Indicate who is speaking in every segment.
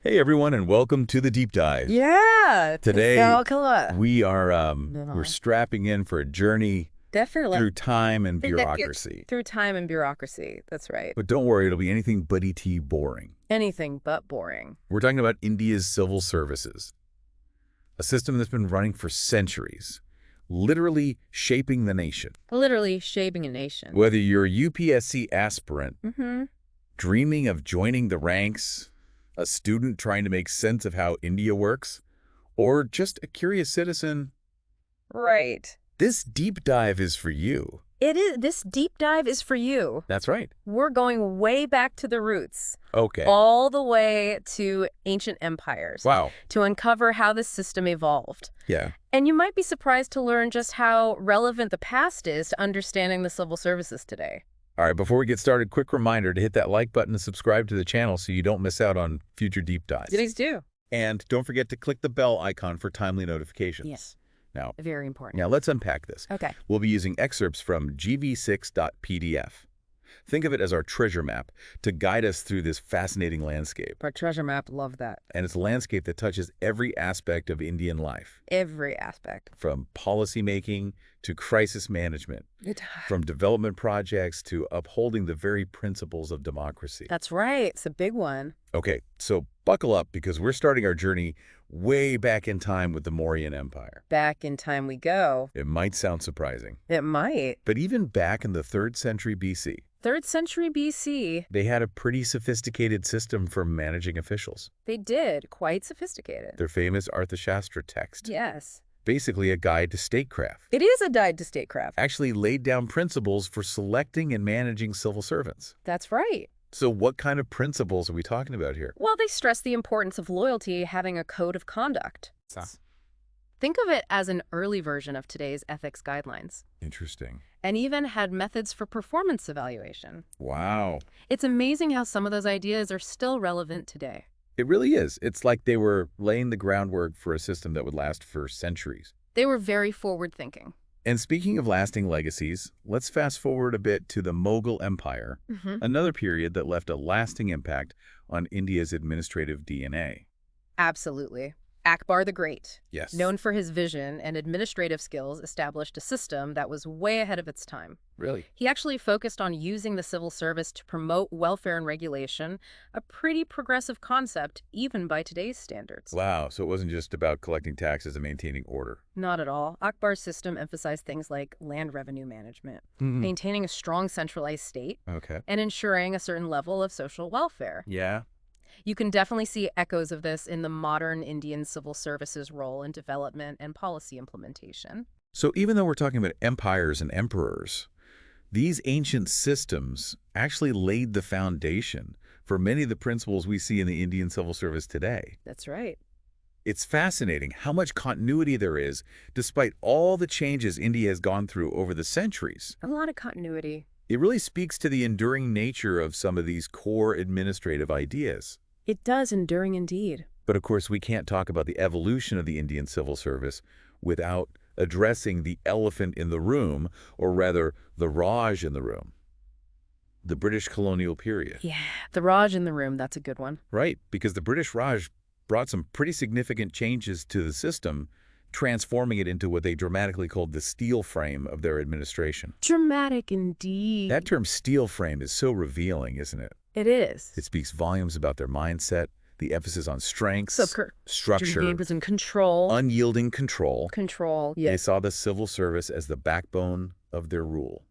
Speaker 1: Hey everyone, and welcome to the deep dive.
Speaker 2: Yeah.
Speaker 1: Today
Speaker 2: Kala.
Speaker 1: we are we're
Speaker 2: No.
Speaker 1: strapping in for a journey
Speaker 2: Definitely.
Speaker 1: through time and bureaucracy.
Speaker 2: Through time and bureaucracy. That's right.
Speaker 1: But don't worry, it'll be anything but ET boring.
Speaker 2: Anything but boring.
Speaker 1: We're talking about India's civil services, a system that's been running for centuries, literally shaping the nation.
Speaker 2: Literally shaping a nation.
Speaker 1: Whether you're a UPSC aspirant,
Speaker 2: Mm-hmm.
Speaker 1: dreaming of joining the ranks, a student trying to make sense of how India works, or just a curious citizen,
Speaker 2: Right.
Speaker 1: this deep dive is for you.
Speaker 2: It is. This deep dive is for you.
Speaker 1: That's right.
Speaker 2: We're going way back to the roots.
Speaker 1: Okay.
Speaker 2: All the way to ancient empires.
Speaker 1: Wow.
Speaker 2: To uncover how this system evolved.
Speaker 1: Yeah.
Speaker 2: And you might be surprised to learn just how relevant the past is to understanding the civil services today.
Speaker 1: All right, before we get started, quick reminder to hit that like button and subscribe to the channel so you don't miss out on future deep dives.
Speaker 2: Please do.
Speaker 1: And don't forget to click the bell icon for timely notifications.
Speaker 2: Yes.
Speaker 1: Now,
Speaker 2: Very important.
Speaker 1: let's unpack this.
Speaker 2: Okay.
Speaker 1: We'll be using excerpts from gv6.pdf. Think of it as our treasure map to guide us through this fascinating landscape.
Speaker 2: Our treasure map, love that.
Speaker 1: And it's a landscape that touches every aspect of Indian life,
Speaker 2: Every aspect.
Speaker 1: from policymaking to crisis management, from development projects to upholding the very principles of democracy.
Speaker 2: That's right. It's a big one.
Speaker 1: Okay, so buckle up because we're starting our journey way back in time with the Mauryan Empire.
Speaker 2: Back in time we go.
Speaker 1: It might sound surprising,
Speaker 2: It might.
Speaker 1: but even back in the 3rd century BC,
Speaker 2: 3rd century BC,
Speaker 1: they had a pretty sophisticated system for managing officials.
Speaker 2: they did. Quite sophisticated.
Speaker 1: Their famous Arthashastra text,
Speaker 2: Yes.
Speaker 1: basically a guide to statecraft,
Speaker 2: It is a guide to statecraft.
Speaker 1: actually laid down principles for selecting and managing civil servants.
Speaker 2: That's right.
Speaker 1: So what kind of principles are we talking about here?
Speaker 2: Well, they stress the importance of loyalty, having a code of conduct. Think of it as an early version of today's ethics guidelines,
Speaker 1: Interesting.
Speaker 2: and even had methods for performance evaluation.
Speaker 1: Wow.
Speaker 2: It's amazing how some of those ideas are still relevant today.
Speaker 1: It really is. It's like they were laying the groundwork for a system that would last for centuries.
Speaker 2: They were very forward-thinking.
Speaker 1: And speaking of lasting legacies, let's fast forward a bit to the Mughal Empire, another period that left a lasting impact on India's administrative DNA.
Speaker 2: Absolutely. Akbar the Great,
Speaker 1: Yes.
Speaker 2: known for his vision and administrative skills, established a system that was way ahead of its time.
Speaker 1: Really?
Speaker 2: He actually focused on using the civil service to promote welfare and regulation, a pretty progressive concept even by today's standards.
Speaker 1: Wow. So it wasn't just about collecting taxes and maintaining order.
Speaker 2: Not at all. Akbar's system emphasized things like land revenue management, maintaining a strong centralized state,
Speaker 1: Okay.
Speaker 2: and ensuring a certain level of social welfare.
Speaker 1: Yeah.
Speaker 2: You can definitely see echoes of this in the modern Indian civil services role in development and policy implementation.
Speaker 1: So even though we're talking about empires and emperors, these ancient systems actually laid the foundation for many of the principles we see in the Indian civil service today.
Speaker 2: That's right.
Speaker 1: It's fascinating how much continuity there is despite all the changes India has gone through over the centuries.
Speaker 2: A lot of continuity.
Speaker 1: It really speaks to the enduring nature of some of these core administrative ideas.
Speaker 2: It does, enduring indeed.
Speaker 1: But of course, we can't talk about the evolution of the Indian civil service without addressing the elephant in the room, or rather, the Raj in the room. The British colonial period.
Speaker 2: Yeah, the Raj in the room, that's a good one.
Speaker 1: Right, because the British Raj brought some pretty significant changes to the system, transforming it into what they dramatically called the steel frame of their administration.
Speaker 2: Dramatic indeed.
Speaker 1: That term steel frame is so revealing, isn't it?
Speaker 2: It is.
Speaker 1: It speaks volumes about their mindset, the emphasis on strengths, structure,
Speaker 2: and control.
Speaker 1: unyielding control.
Speaker 2: Control,
Speaker 1: They
Speaker 2: yes.
Speaker 1: saw the civil service as the backbone of their rule,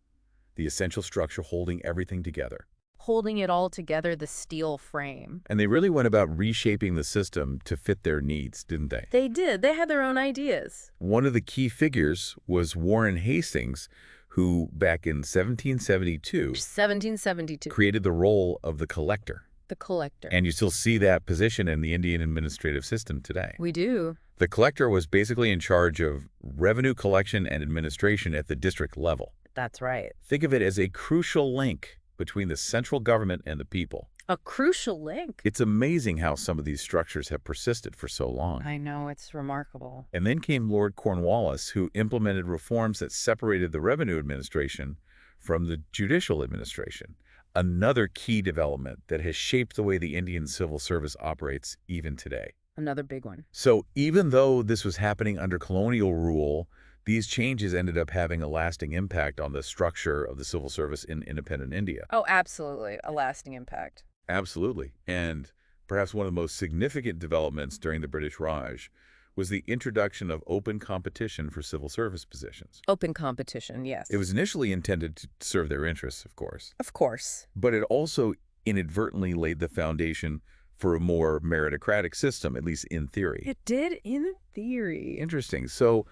Speaker 1: the essential structure holding everything together.
Speaker 2: Holding it all together, the steel frame.
Speaker 1: And they really went about reshaping the system to fit their needs, didn't they?
Speaker 2: They did. They had their own ideas.
Speaker 1: One of the key figures was Warren Hastings, who back in 1772
Speaker 2: 1772.
Speaker 1: created the role of the collector.
Speaker 2: The collector.
Speaker 1: And you still see that position in the Indian administrative system today.
Speaker 2: We do.
Speaker 1: The collector was basically in charge of revenue collection and administration at the district level.
Speaker 2: That's right.
Speaker 1: Think of it as a crucial link between the central government and the people.
Speaker 2: A crucial link.
Speaker 1: It's amazing how some of these structures have persisted for so long.
Speaker 2: I know, it's remarkable.
Speaker 1: And then came Lord Cornwallis, who implemented reforms that separated the revenue administration from the judicial administration. another key development that has shaped the way the Indian civil service operates even today.
Speaker 2: Another big one.
Speaker 1: So even though this was happening under colonial rule, these changes ended up having a lasting impact on the structure of the civil service in independent India.
Speaker 2: Oh, absolutely. A lasting impact.
Speaker 1: Absolutely. And perhaps one of the most significant developments during the British Raj was the introduction of open competition for civil service positions.
Speaker 2: Open competition, yes.
Speaker 1: It was initially intended to serve their interests, of course,
Speaker 2: Of course.
Speaker 1: but it also inadvertently laid the foundation for a more meritocratic system, at least in theory.
Speaker 2: It did in theory.
Speaker 1: Interesting. So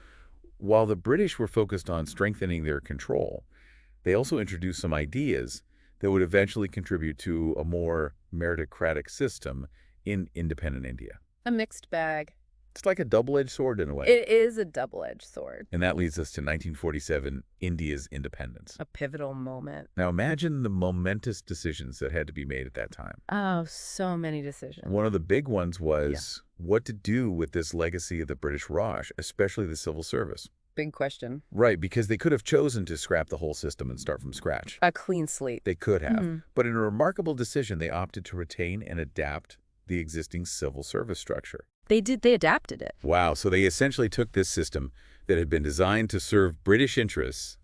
Speaker 1: while the British were focused on strengthening their control, they also introduced some ideas that would eventually contribute to a more meritocratic system in independent India.
Speaker 2: A mixed bag.
Speaker 1: It's like a double-edged sword in a way.
Speaker 2: It is a double-edged sword.
Speaker 1: And that leads us to 1947, India's independence.
Speaker 2: A pivotal moment.
Speaker 1: Now imagine the momentous decisions that had to be made at that time.
Speaker 2: Oh, so many decisions.
Speaker 1: One of the big ones was what to do with this legacy of the British Raj, especially the civil service.
Speaker 2: Big question.
Speaker 1: Right, because they could have chosen to scrap the whole system and start from scratch.
Speaker 2: A clean slate.
Speaker 1: They could have.
Speaker 2: Mhm.
Speaker 1: But in a remarkable decision, they opted to retain and adapt the existing civil service structure.
Speaker 2: They adapted it.
Speaker 1: Wow, so they essentially took this system that had been designed to serve British interests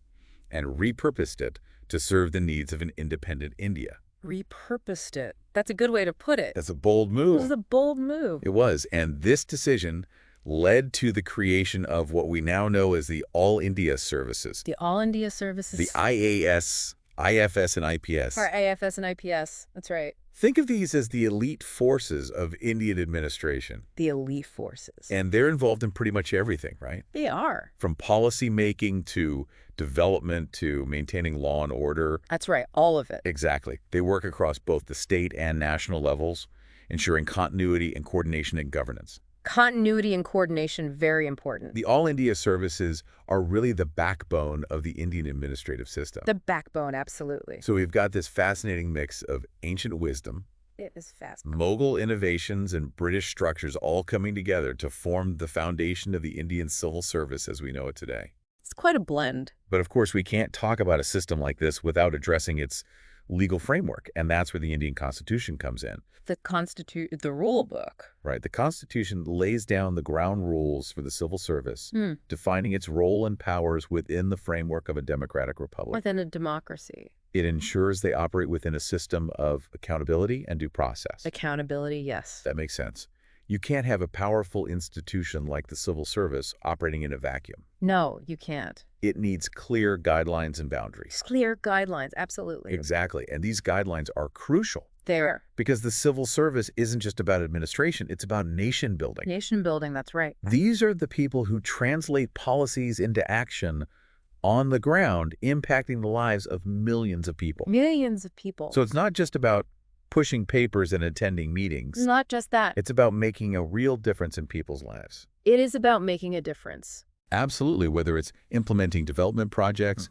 Speaker 1: and repurposed it to serve the needs of an independent India.
Speaker 2: Repurposed it. That's a good way to put it.
Speaker 1: That's a bold
Speaker 2: It
Speaker 1: move.
Speaker 2: was a bold move.
Speaker 1: It was, and this decision led to the creation of what we now know as the All India Services,
Speaker 2: The All India Services.
Speaker 1: the IAS, IFS, and IPS.
Speaker 2: Or AFS and IPS. That's right.
Speaker 1: Think of these as the elite forces of Indian administration,
Speaker 2: The elite forces.
Speaker 1: and they're involved in pretty much everything, right?
Speaker 2: They are.
Speaker 1: From policy making to development to maintaining law and order.
Speaker 2: That's right. All of it.
Speaker 1: Exactly. They work across both the state and national levels, ensuring continuity and coordination in governance.
Speaker 2: Continuity and coordination, very important.
Speaker 1: The All India Services are really the backbone of the Indian administrative system.
Speaker 2: The backbone, absolutely.
Speaker 1: So we've got this fascinating mix of ancient wisdom,
Speaker 2: It is fast.
Speaker 1: Mughal innovations, and British structures all coming together to form the foundation of the Indian civil service as we know it today.
Speaker 2: It's quite a blend.
Speaker 1: But of course, we can't talk about a system like this without addressing its legal framework, and that's where the Indian Constitution comes in.
Speaker 2: The rule book.
Speaker 1: Right. The Constitution lays down the ground rules for the civil service, defining its role and powers within the framework of a democratic republic.
Speaker 2: Within a democracy.
Speaker 1: It ensures they operate within a system of accountability and due process.
Speaker 2: Accountability, yes.
Speaker 1: That makes sense. You can't have a powerful institution like the civil service operating in a vacuum.
Speaker 2: No, you can't.
Speaker 1: It needs clear guidelines and boundaries.
Speaker 2: Clear guidelines, absolutely.
Speaker 1: Exactly. And these guidelines are crucial
Speaker 2: There.
Speaker 1: because the civil service isn't just about administration, it's about nation building.
Speaker 2: Nation building, that's right.
Speaker 1: These are the people who translate policies into action on the ground, impacting the lives of millions of people.
Speaker 2: Millions of people.
Speaker 1: So it's not just about pushing papers and attending meetings.
Speaker 2: Not just that.
Speaker 1: It's about making a real difference in people's lives.
Speaker 2: It is about making a difference.
Speaker 1: Absolutely, whether it's implementing development projects,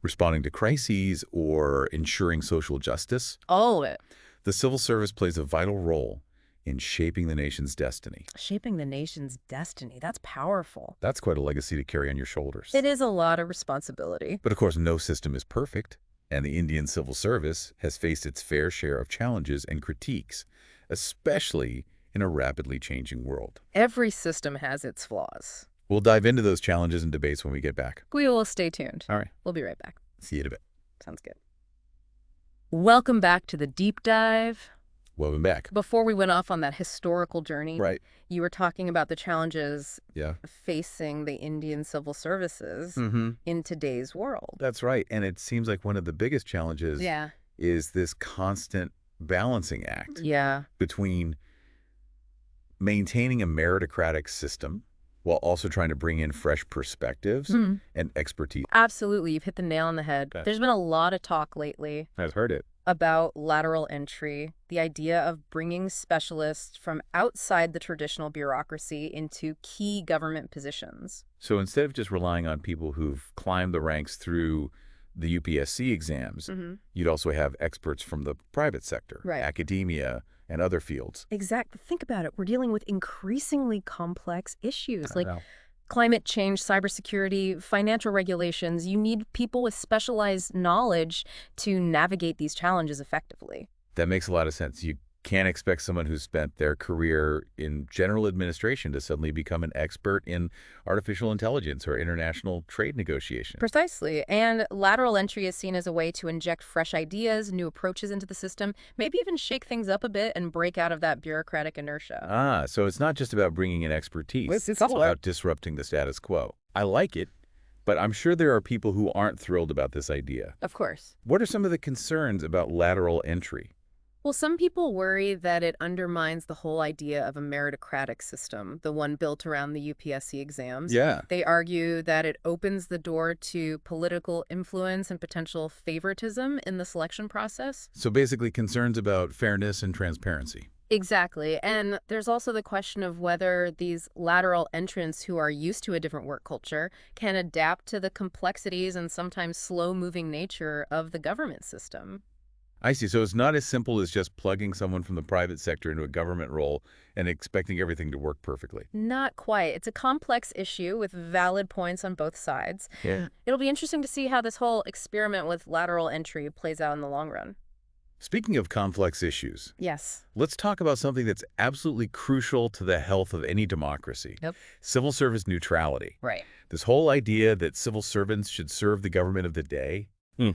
Speaker 1: responding to crises, or ensuring social justice.
Speaker 2: All of it.
Speaker 1: The civil service plays a vital role in shaping the nation's destiny.
Speaker 2: Shaping the nation's destiny. That's powerful.
Speaker 1: That's quite a legacy to carry on your shoulders.
Speaker 2: It is a lot of responsibility.
Speaker 1: But of course, no system is perfect, and the Indian civil service has faced its fair share of challenges and critiques, especially in a rapidly changing world.
Speaker 2: Every system has its flaws.
Speaker 1: We'll dive into those challenges and debates when we get back.
Speaker 2: We will stay tuned.
Speaker 1: All right.
Speaker 2: We'll be right back.
Speaker 1: See you in a bit.
Speaker 2: Sounds good. Welcome back to the deep dive.
Speaker 1: Welcome back.
Speaker 2: Before we went off on that historical journey,
Speaker 1: Right.
Speaker 2: you were talking about the challenges
Speaker 1: Yeah.
Speaker 2: facing the Indian civil services
Speaker 1: Mm-hmm.
Speaker 2: in today's world.
Speaker 1: That's right. And it seems like one of the biggest challenges
Speaker 2: Yeah.
Speaker 1: is this constant balancing act
Speaker 2: Yeah.
Speaker 1: between maintaining a meritocratic system while also trying to bring in fresh perspectives and expertise.
Speaker 2: Absolutely. You've hit the nail on the head.
Speaker 1: Okay.
Speaker 2: There's been a lot of talk lately
Speaker 1: I've heard it.
Speaker 2: about lateral entry, the idea of bringing specialists from outside the traditional bureaucracy into key government positions.
Speaker 1: So instead of just relying on people who've climbed the ranks through the UPSC exams, you'd also have experts from the private sector,
Speaker 2: Right.
Speaker 1: academia, and other fields.
Speaker 2: Exactly. Think about it. We're dealing with increasingly complex issues like
Speaker 1: Wow.
Speaker 2: Climate change, cybersecurity, financial regulations, you need people with specialized knowledge to navigate these challenges effectively.
Speaker 1: That makes a lot of sense. You can't expect someone who's spent their career in general administration to suddenly become an expert in artificial intelligence or international trade negotiations.
Speaker 2: Precisely. And lateral entry is seen as a way to inject fresh ideas, new approaches into the system, maybe even shake things up a bit and break out of that bureaucratic inertia.
Speaker 1: Ah, so it's not just about bringing in expertise. It's also about disrupting the status quo. I like it, but I'm sure there are people who aren't thrilled about this idea.
Speaker 2: Of course.
Speaker 1: What are some of the concerns about lateral entry?
Speaker 2: Well, some people worry that it undermines the whole idea of a meritocratic system, the one built around the UPSC exams.
Speaker 1: Yeah.
Speaker 2: They argue that it opens the door to political influence and potential favoritism in the selection process.
Speaker 1: So basically concerns about fairness and transparency.
Speaker 2: Exactly. And there's also the question of whether these lateral entrants who are used to a different work culture can adapt to the complexities and sometimes slow-moving nature of the government system.
Speaker 1: I see. So it's not as simple as just plugging someone from the private sector into a government role and expecting everything to work perfectly.
Speaker 2: Not quite. It's a complex issue with valid points on both sides.
Speaker 1: Yeah.
Speaker 2: It'll be interesting to see how this whole experiment with lateral entry plays out in the long run.
Speaker 1: Speaking of complex issues,
Speaker 2: Yes.
Speaker 1: let's talk about something that's absolutely crucial to the health of any democracy.
Speaker 2: Yep.
Speaker 1: Civil service neutrality.
Speaker 2: Right.
Speaker 1: This whole idea that civil servants should serve the government of the day,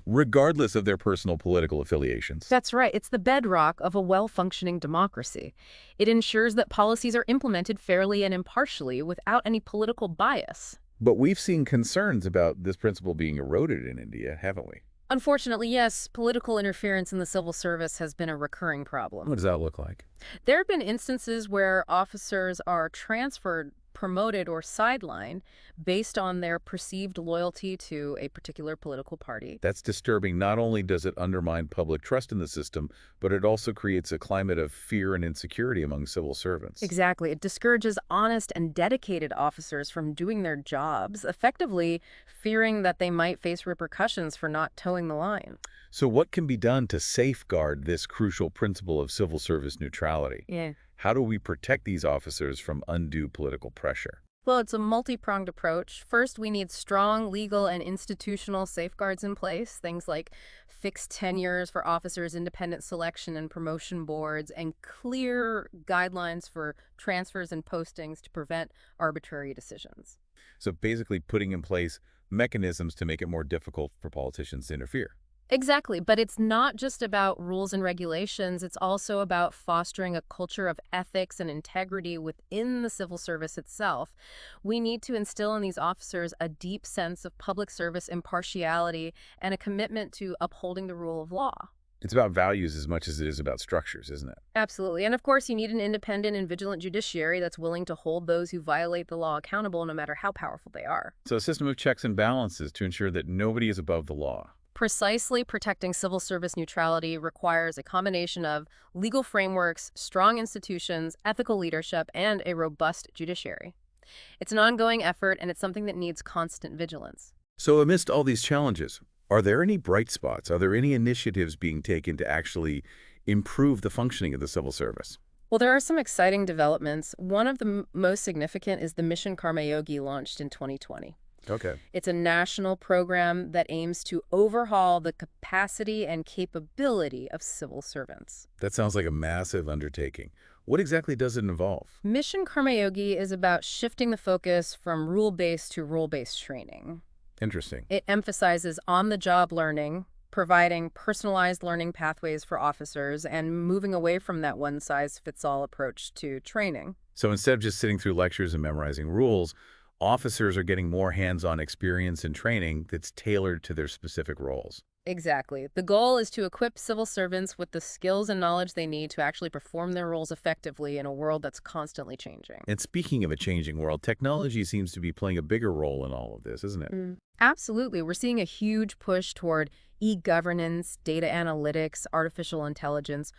Speaker 1: regardless of their personal political affiliations.
Speaker 2: That's right. It's the bedrock of a well-functioning democracy. It ensures that policies are implemented fairly and impartially without any political bias.
Speaker 1: But we've seen concerns about this principle being eroded in India, haven't we?
Speaker 2: Unfortunately, yes, political interference in the civil service has been a recurring problem.
Speaker 1: What does that look like?
Speaker 2: There have been instances where officers are transferred, promoted, or sidelined based on their perceived loyalty to a particular political party.
Speaker 1: That's disturbing. Not only does it undermine public trust in the system, but it also creates a climate of fear and insecurity among civil servants.
Speaker 2: Exactly. It discourages honest and dedicated officers from doing their jobs, effectively fearing that they might face repercussions for not towing the line.
Speaker 1: So what can be done to safeguard this crucial principle of civil service neutrality?
Speaker 2: Yeah.
Speaker 1: How do we protect these officers from undue political pressure?
Speaker 2: Well, it's a multi-pronged approach. First, we need strong legal and institutional safeguards in place, things like fixed tenures for officers, independent selection and promotion boards, and clear guidelines for transfers and postings to prevent arbitrary decisions.
Speaker 1: So basically putting in place mechanisms to make it more difficult for politicians to interfere.
Speaker 2: Exactly, but it's not just about rules and regulations. It's also about fostering a culture of ethics and integrity within the civil service itself. We need to instill in these officers a deep sense of public service impartiality and a commitment to upholding the rule of law.
Speaker 1: It's about values as much as it is about structures, isn't it?
Speaker 2: Absolutely. And of course, you need an independent and vigilant judiciary that's willing to hold those who violate the law accountable no matter how powerful they are.
Speaker 1: So a system of checks and balances to ensure that nobody is above the law.
Speaker 2: Precisely, protecting civil service neutrality requires a combination of legal frameworks, strong institutions, ethical leadership, and a robust judiciary. It's an ongoing effort, and it's something that needs constant vigilance.
Speaker 1: So amidst all these challenges, are there any bright spots? Are there any initiatives being taken to actually improve the functioning of the civil service?
Speaker 2: Well, there are some exciting developments. One of the most significant is the Mission Karmayogi launched in 2020.
Speaker 1: Okay.
Speaker 2: It's a national program that aims to overhaul the capacity and capability of civil servants.
Speaker 1: That sounds like a massive undertaking. What exactly does it involve?
Speaker 2: Mission Karmayogi is about shifting the focus from rule-based to role-based training.
Speaker 1: Interesting.
Speaker 2: It emphasizes on-the-job learning, providing personalized learning pathways for officers, and moving away from that one-size-fits-all approach to training.
Speaker 1: So instead of just sitting through lectures and memorizing rules, officers are getting more hands-on experience and training that's tailored to their specific roles.
Speaker 2: Exactly. The goal is to equip civil servants with the skills and knowledge they need to actually perform their roles effectively in a world that's constantly changing.
Speaker 1: And speaking of a changing world, technology seems to be playing a bigger role in all of this, isn't it?
Speaker 2: Absolutely. We're seeing a huge push toward e-governance, data analytics, artificial intelligence.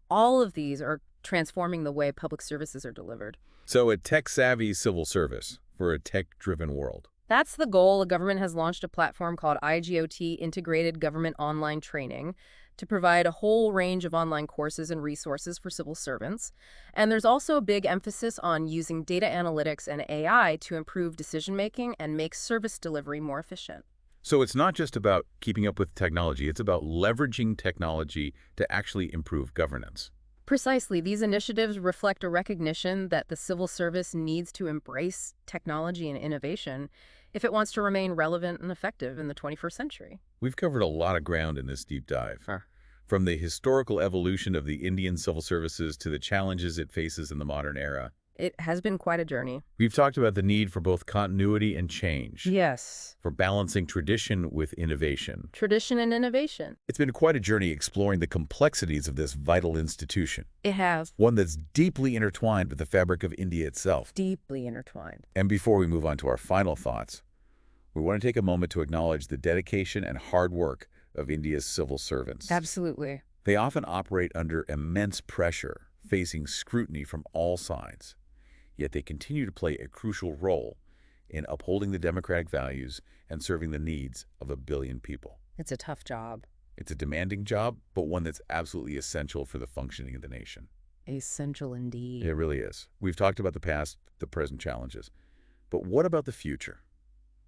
Speaker 2: All of these are transforming the way public services are delivered.
Speaker 1: So a tech-savvy civil service for a tech-driven world.
Speaker 2: That's the goal. The government has launched a platform called IGOT, Integrated Government Online Training. to provide a whole range of online courses and resources for civil servants. And there's also a big emphasis on using data analytics and AI to improve decision-making and make service delivery more efficient.
Speaker 1: So it's not just about keeping up with technology, it's about leveraging technology to actually improve governance.
Speaker 2: Precisely, these initiatives reflect a recognition that the civil service needs to embrace technology and innovation if it wants to remain relevant and effective in the 21st century.
Speaker 1: We've covered a lot of ground in this deep dive.
Speaker 2: Sure.
Speaker 1: From the historical evolution of the Indian civil services to the challenges it faces in the modern era.
Speaker 2: It has been quite a journey.
Speaker 1: We've talked about the need for both continuity and change,
Speaker 2: Yes.
Speaker 1: for balancing tradition with innovation.
Speaker 2: Tradition and innovation.
Speaker 1: It's been quite a journey exploring the complexities of this vital institution,
Speaker 2: It has.
Speaker 1: one that's deeply intertwined with the fabric of India itself.
Speaker 2: Deeply intertwined.
Speaker 1: And before we move on to our final thoughts, we want to take a moment to acknowledge the dedication and hard work of India's civil servants.
Speaker 2: Absolutely.
Speaker 1: They often operate under immense pressure, facing scrutiny from all sides. Yet they continue to play a crucial role in upholding the democratic values and serving the needs of a billion people.
Speaker 2: It's a tough job.
Speaker 1: It's a demanding job, but one that's absolutely essential for the functioning of the nation.
Speaker 2: Essential indeed.
Speaker 1: It really is. We've talked about the past, the present challenges. But what about the future?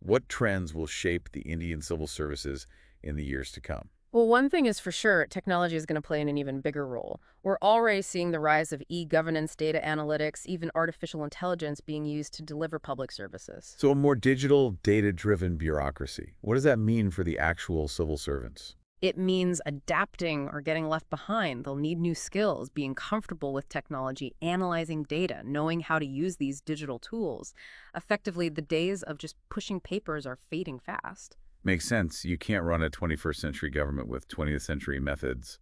Speaker 1: What trends will shape the Indian civil services in the years to come?
Speaker 2: Well, one thing is for sure, technology is going to play an even bigger role. We're already seeing the rise of e-governance, data analytics, even artificial intelligence being used to deliver public services.
Speaker 1: So a more digital, data-driven bureaucracy. What does that mean for the actual civil servants?
Speaker 2: It means adapting or getting left behind. They'll need new skills, being comfortable with technology, analyzing data, knowing how to use these digital tools. Effectively, the days of just pushing papers are fading fast.
Speaker 1: Makes sense. You can't run a 21st century government with 20th century methods.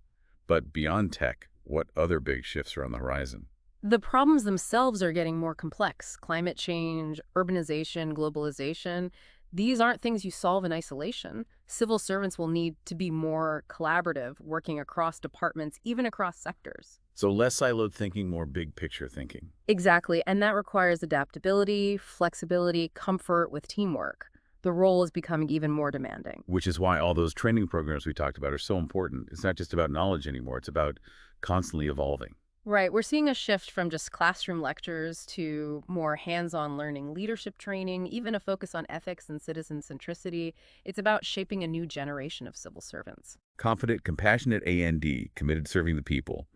Speaker 1: But beyond tech, what other big shifts are on the horizon?
Speaker 2: The problems themselves are getting more complex. Climate change, urbanization, globalization. These aren't things you solve in isolation. Civil servants will need to be more collaborative, working across departments, even across sectors.
Speaker 1: So less siloed thinking, more big picture thinking.
Speaker 2: Exactly, and that requires adaptability, flexibility, comfort with teamwork. The role is becoming even more demanding.
Speaker 1: Which is why all those training programs we talked about are so important. It's not just about knowledge anymore. It's about constantly evolving.
Speaker 2: Right, we're seeing a shift from just classroom lectures to more hands-on learning, leadership training, even a focus on ethics and citizen centricity. It's about shaping a new generation of civil servants.
Speaker 1: Confident, compassionate A&D, committed serving the people.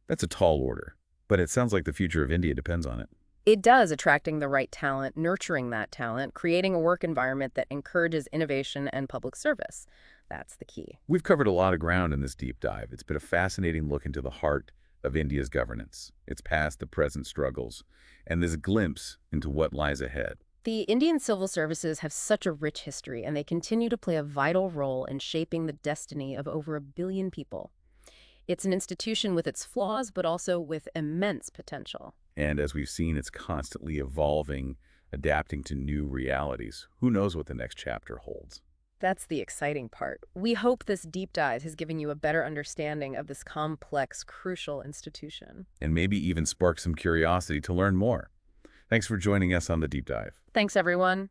Speaker 1: That's a tall order. But it sounds like the future of India depends on it.
Speaker 2: It does, attracting the right talent, nurturing that talent, creating a work environment that encourages innovation and public service. That's the key.
Speaker 1: We've covered a lot of ground in this deep dive. It's been a fascinating look into the heart of India's governance, its past, the present struggles, and this glimpse into what lies ahead.
Speaker 2: The Indian civil services have such a rich history, and they continue to play a vital role in shaping the destiny of over 1 billion people. It's an institution with its flaws, but also with immense potential.
Speaker 1: And as we've seen, it's constantly evolving, adapting to new realities. Who knows what the next chapter holds?
Speaker 2: That's the exciting part. We hope this deep dive has given you a better understanding of this complex, crucial institution.
Speaker 1: And maybe even spark some curiosity to learn more. Thanks for joining us on the deep dive.
Speaker 2: Thanks, everyone.